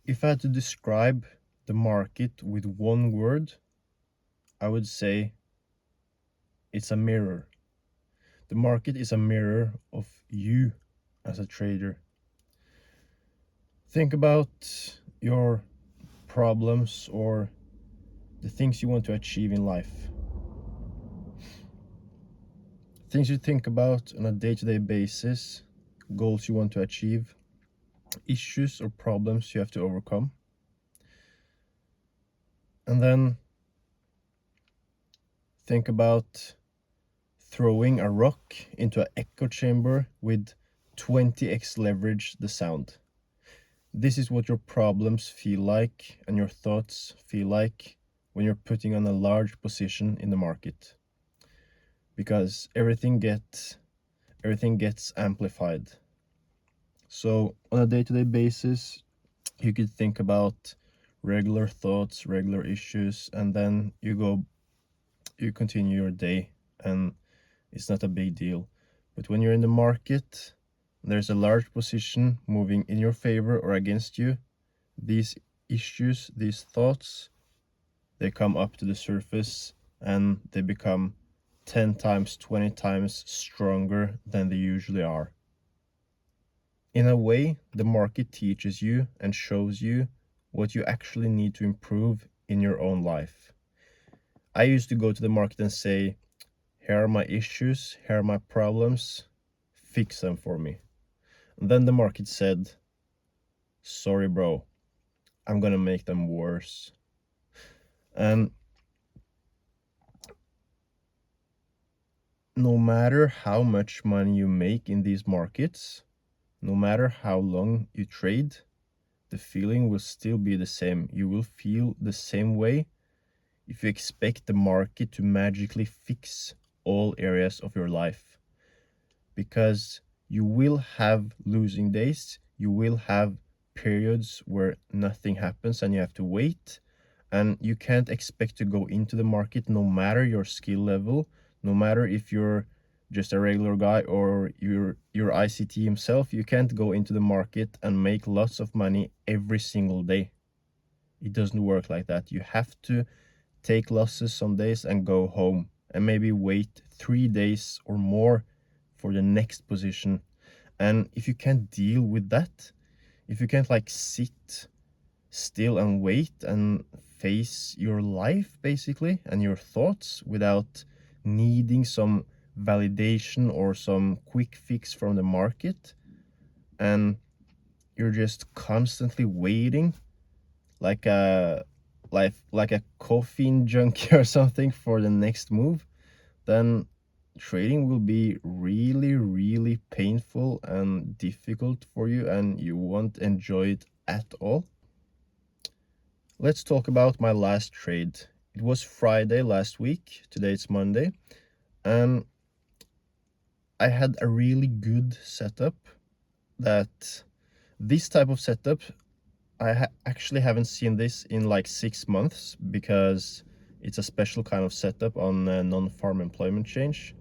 If I had to describe the market with one word, I would say it's a mirror. The market is a mirror of you as a trader. Think about your problems or the things you want to achieve in life. Things you think about on a day-to-day basis, goals you want to achieve, issues or problems you have to overcome. And then think about throwing a rock into an echo chamber with 20x leverage the sound. This is what your problems feel like and your thoughts feel like when you're putting on a large position in the market. Because everything gets amplified. So on a day-to-day basis, you could think about regular thoughts, regular issues, and then you continue your day, and it's not a big deal. But when you're in the market, there's a large position moving in your favor or against you. These issues, these thoughts, they come up to the surface and they become 10 times, 20 times stronger than they usually are. In a way, the market teaches you and shows you what you actually need to improve in your own life. I used to go to the market and say, here are my issues, here are my problems, fix them for me. And then the market said, sorry, bro, I'm gonna make them worse. And no matter how much money you make in these markets, no matter how long you trade, the feeling will still be the same. You will feel the same way if you expect the market to magically fix all areas of your life. Because you will have losing days, you will have periods where nothing happens and you have to wait, and you can't expect to go into the market no matter your skill level, no matter if you're just a regular guy or your ICT himself. You can't go into the market and make lots of money every single day. It doesn't work like that. You have to take losses some days and go home and maybe wait 3 days or more for the next position. And if you can't deal with that, if you can't like sit still and wait and face your life basically and your thoughts without needing some validation or some quick fix from the market, and you're just constantly waiting like a caffeine junkie or something for the next move, then trading will be really, really painful and difficult for you, and you won't enjoy it at all. Let's talk about my last trade. It was Friday last week. Today it's Monday. And I had a really good setup. That this type of setup, I actually haven't seen this in like 6 months, because it's a special kind of setup on non-farm employment change.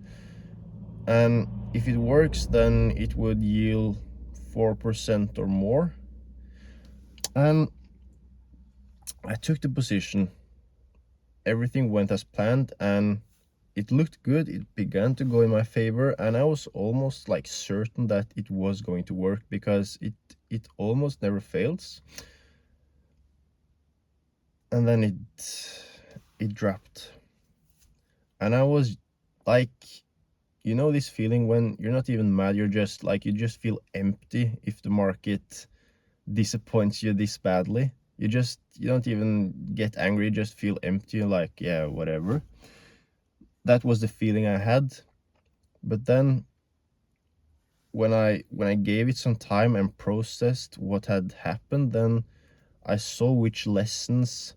And if it works, then it would yield 4% or more. And I took the position. Everything went as planned and it looked good. It began to go in my favor, and I was almost like certain that it was going to work, because it almost never fails. And then it dropped. And I was like, you know this feeling when you're not even mad, you're just like, you just feel empty if the market disappoints you this badly. You don't even get angry, you just feel empty. You're like, yeah, whatever. That was the feeling I had. But then when I gave it some time and processed what had happened, then I saw which lessons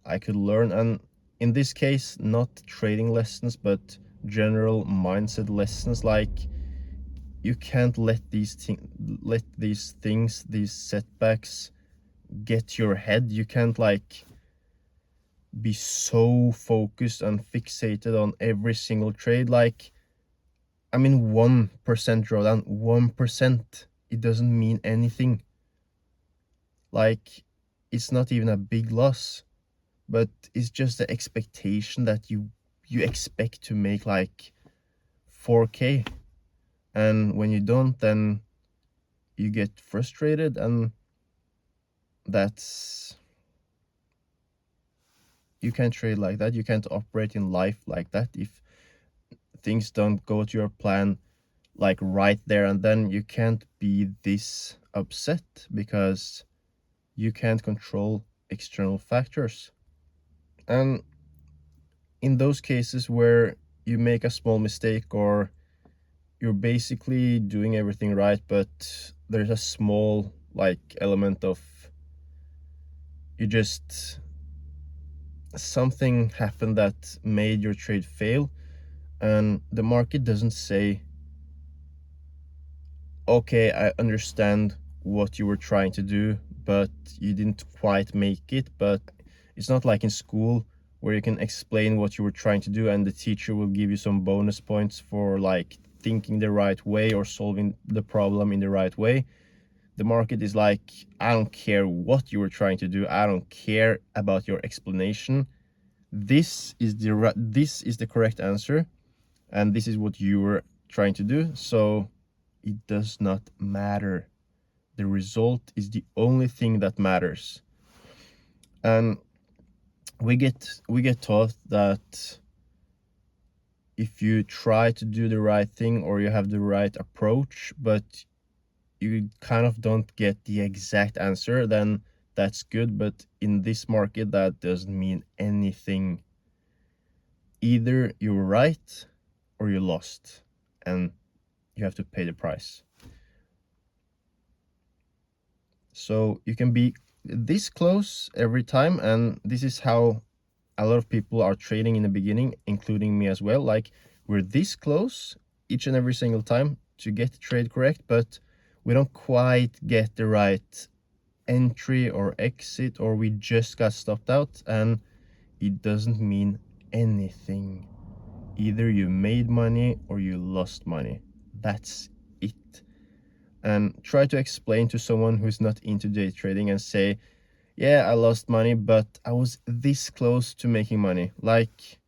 I could learn. And in this case, not trading lessons, but general mindset lessons. Like, you can't let these things, these setbacks get your head. You can't like be so focused and fixated on every single trade. Like, I mean, 1% drawdown, 1%, it doesn't mean anything. Like, it's not even a big loss, but it's just the expectation that you expect to make like 4K, and when you don't, then you get frustrated, and that's you can't trade like that. You can't operate in life like that. If things don't go to your plan like right there and then, you can't be this upset because you can't control external factors. And in those cases where you make a small mistake, or you're basically doing everything right, but there's a small like element of you just something happened that made your trade fail, and the market doesn't say, okay, I understand what you were trying to do, but you didn't quite make it. But it's not like in school where you can explain what you were trying to do and the teacher will give you some bonus points for like thinking the right way or solving the problem in the right way. The market is like, I don't care what you were trying to do. I don't care about your explanation. This is the correct answer, and this is what you were trying to do. So it does not matter. The result is the only thing that matters. And we get taught that if you try to do the right thing or you have the right approach, but you kind of don't get the exact answer, then that's good. But in this market, that doesn't mean anything. Either you're right or you lost, and you have to pay the price. So you can be this close every time, and this is how a lot of people are trading in the beginning, including me as well. Like, we're this close each and every single time to get the trade correct, but we don't quite get the right entry or exit, or we just got stopped out, and it doesn't mean anything. Either you made money or you lost money. That's it. And try to explain to someone who's not into day trading and say, yeah, I lost money, but I was this close to making money. Like,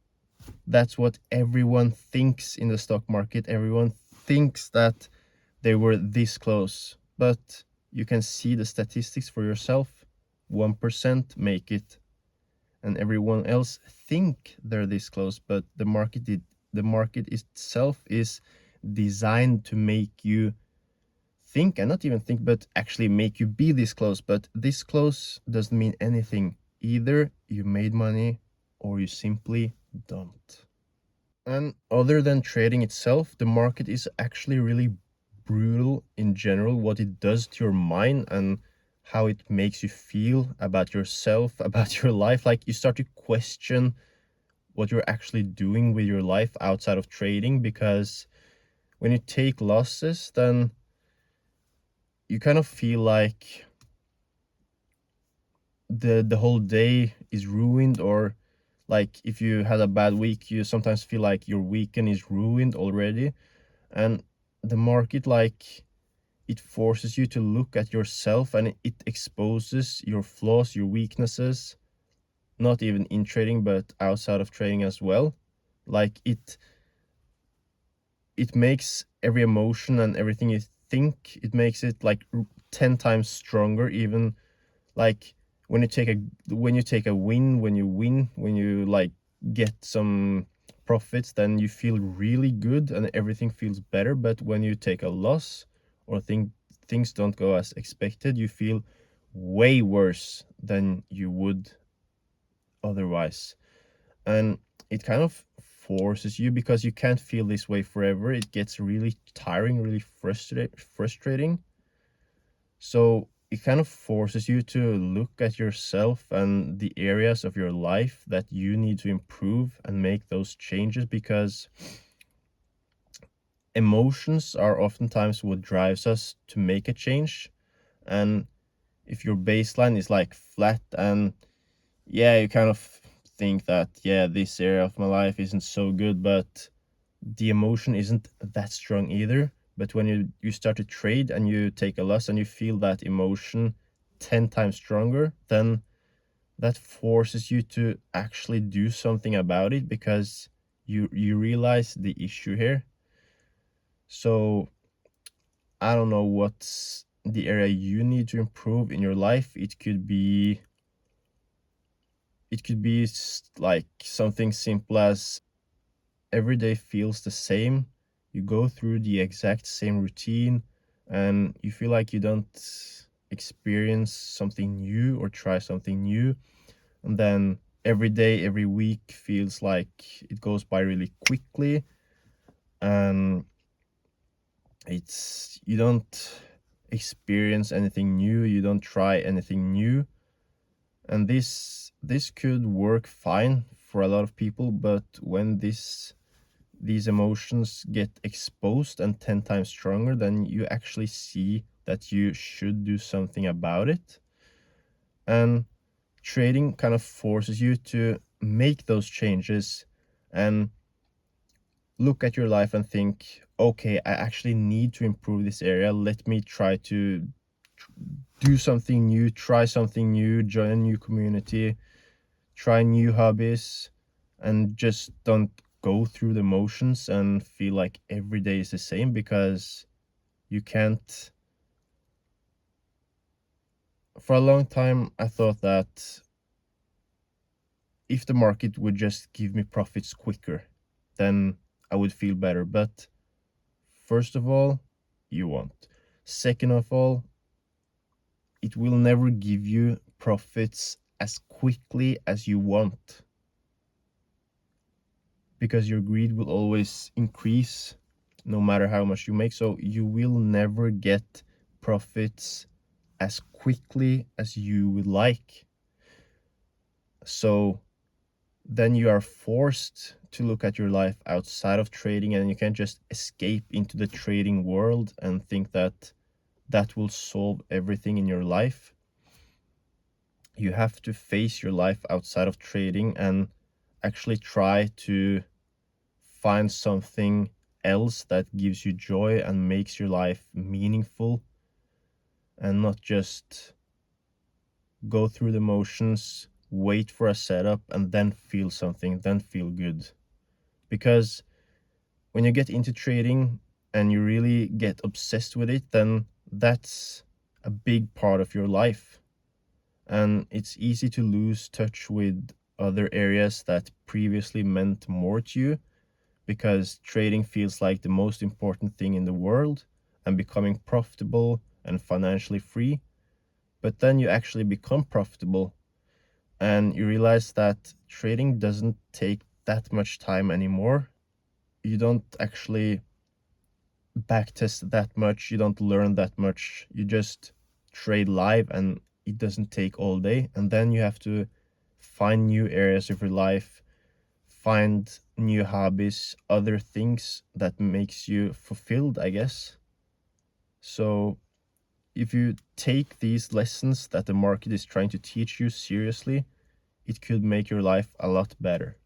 that's what everyone thinks in the stock market. Everyone thinks that they were this close, but you can see the statistics for yourself. 1% make it, and everyone else think they're this close, but the market itself is designed to make you think, and not even think, but actually make you be this close. But this close doesn't mean anything. Either you made money or you simply don't. And other than trading itself, the market is actually really brutal in general. What it does to your mind and how it makes you feel about yourself, about your life. Like, you start to question what you're actually doing with your life outside of trading, because when you take losses, then you kind of feel like the whole day is ruined. Or like, if you had a bad week, you sometimes feel like your weekend is ruined already. And the market, like, it forces you to look at yourself, and it exposes your flaws, your weaknesses, not even in trading but outside of trading as well. Like, it makes every emotion and everything you think, it makes it like 10 times stronger. Even like when you take a win, when you win, when you like get some profits, then you feel really good and everything feels better. But when you take a loss, or things don't go as expected, you feel way worse than you would otherwise. And it kind of forces you, because you can't feel this way forever. It gets really tiring, really frustrating. So it kind of forces you to look at yourself and the areas of your life that you need to improve and make those changes, because emotions are oftentimes what drives us to make a change. And if your baseline is like flat, and yeah, you kind of think that, yeah, this area of my life isn't so good, but the emotion isn't that strong either. But when you start to trade and you take a loss and you feel that emotion 10 times stronger, then that forces you to actually do something about it, because you realize the issue here. So I don't know what's the area you need to improve in your life. It could be like something simple as every day feels the same. You go through the exact same routine and you feel like you don't experience something new or try something new. And then every day, every week feels like it goes by really quickly, and it's you don't experience anything new, you don't try anything new. And this could work fine for a lot of people, but when these emotions get exposed and 10 times stronger, then you actually see that you should do something about it. And trading kind of forces you to make those changes and look at your life and think, okay, I actually need to improve this area. Let me try to do something new, try something new, join a new community, try new hobbies, and just don't go through the motions and feel like every day is the same, because you can't. For a long time, I thought that if the market would just give me profits quicker, then I would feel better. But first of all, you won't. Second of all, it will never give you profits as quickly as you want, because your greed will always increase no matter how much you make. So you will never get profits as quickly as you would like. So then you are forced to look at your life outside of trading, and you can't just escape into the trading world and think that that will solve everything in your life. You have to face your life outside of trading and actually try to find something else that gives you joy and makes your life meaningful, and not just go through the motions, wait for a setup, and then feel something, then feel good. Because when you get into trading and you really get obsessed with it, then that's a big part of your life. And it's easy to lose touch with other areas that previously meant more to you, because trading feels like the most important thing in the world, and becoming profitable and financially free. But then you actually become profitable and you realize that trading doesn't take that much time anymore. You don't actually backtest that much, you don't learn that much, you just trade live, and it doesn't take all day. And then you have to find new areas of your life, find new hobbies, other things that makes you fulfilled, I guess. So if you take these lessons that the market is trying to teach you seriously, it could make your life a lot better.